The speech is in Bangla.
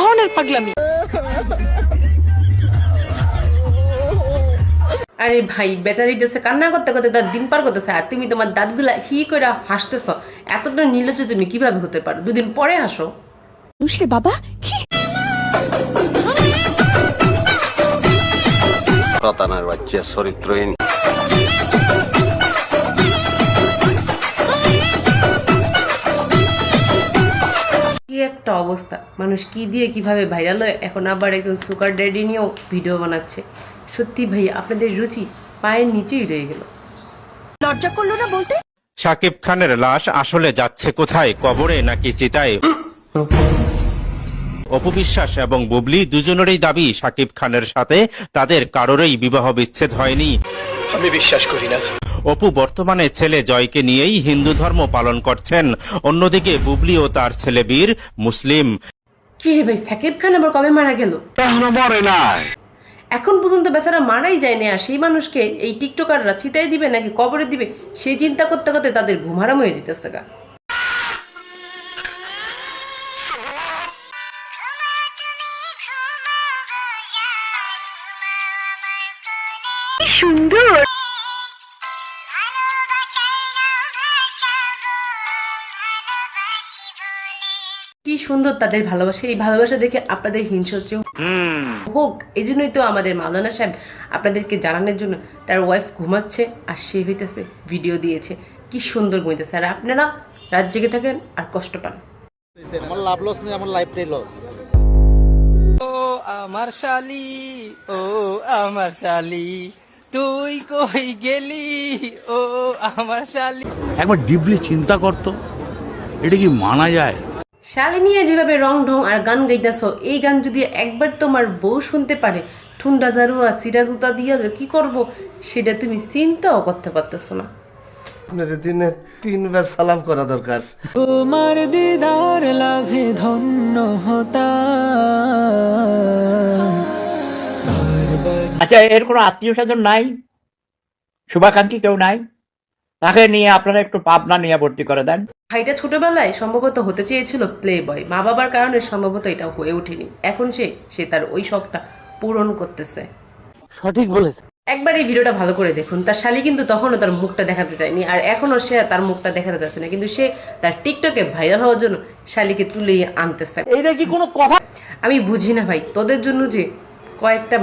ধরনের পাগলামি? আরে ভাই বেচারি দেশে কান্না করতে করতে তার দিন পার করতেছে, আর তুমি তোমার দাঁতগুলা হি করে হাসতেছ। এতটা নির্লজ্জ তুমি কিভাবে হতে পারো? দুদিন পরে হাসো। বুঝলে বাবা, রতানার বাচ্চা চরিত্রহীন। কি একটা অবস্থা, মানুষ কি দিয়ে কিভাবে ভাইরাল হয়, এখন আবার একজন সুগার ড্যাডি নিয়েও ভিডিও বানাচ্ছে। সত্যি ভাই আপনাদের রুচি পায়ের নিচেই রয়ে গেল। লজ্জা করলো না বলতে? শাকিব খানের লাশ আসলে যাচ্ছে কোথায়, কবরে নাকি চিতায়? অপু বিশ্বাস এবং বুবলি দুজনেরই দাবি শাকিব খানের সাথে তাদের কারোরই বিবাহ বিচ্ছেদ হয়নি। আমি বিশ্বাস করি না। অপু বর্তমানে ছেলে জয়কে নিয়েই হিন্দু ধর্ম পালন করছেন, অন্যদিকে বুবলি ও তার ছেলে বীর মুসলিম। কি রে ভাই, সাকিব খান আবার কবে মারা গেল? এখনো মরে নাই। এখন পর্যন্ত বেচারা মারাই যায়নি, আর সেই মানুষকে এই টিকটকাররা চিতাই দিবে নাকি কবরে দিবে সেই চিন্তা করতে করতে তাদের ঘুম হারাম হয়ে যেতেছে গা। সুন্দর। কি সুন্দর তাদের ভালোবাসা, এই ভালোবাসা দেখে আপনাদের হিংসা হচ্ছে হোক। এই জন্যই তো আমাদের মাওলানা সাহেব আপনাদেরকে জানানোর জন্য তার ওয়াইফ ঘুমাচ্ছে আর সে হইতেছে ভিডিও দিয়েছে। কি সুন্দর ঘুমাইতেছে, আর আপনারা রাত জেগে থাকেন আর কষ্ট পান। আমার লাভ লস নেই, আমার লাইফটাই লস। ও আমার শালি, ও আমার শালি, তুই কই গেলি, ও আমার শালি। একবার ডিপলি চিন্তা করতো, এটা কি মানা যায়? শালি নিয়ে যেভাবে রং ঢং আর গান গাইতেছ, এই গান যদি একবার তোমার বউ শুনতে পারে, ঠুন্ডা ঝাড়ুয়া সিরাজুতা দিয়া যে কি করব সেটা তুমি চিন্তাও করতে পারতেছো না। দিনে 3 বার সালাম করা দরকার। তোমার দিদার লাভে ধন্য হতাম। আচ্ছা, এর কোনো আত্মীয় স্বজন নাই, শুভাকাঙ্ক্ষী কেউ নাই? তাকে নিয়ে আপনারা একটু পাবনা নিয়ে ভর্তি করে দেন। ভাইটা ছোটবেলায় সম্ভবত হতে চেয়েছিল প্লে বয়, মা বাবার কারণে সম্ভবত এটা হয়ে ওঠেনি। এখন সে তার ওই শখটা পূরণ করতেছে। সঠিক বলেছে। একবার এই ভিডিওটা ভালো করে দেখুন, তার শালি কিন্তু তখনও তার মুখটা দেখাতে চায়নি, আর এখনও সে তার মুখটা দেখাতে চাচ্ছে না, কিন্তু সে তার টিকটকে ভাইরাল হওয়ার জন্য শালিকে তুলে আনতেছে। এইটা কি কোনো কথা? আমি বুঝি না ভাই, তোদের জন্য যে কয়েকটা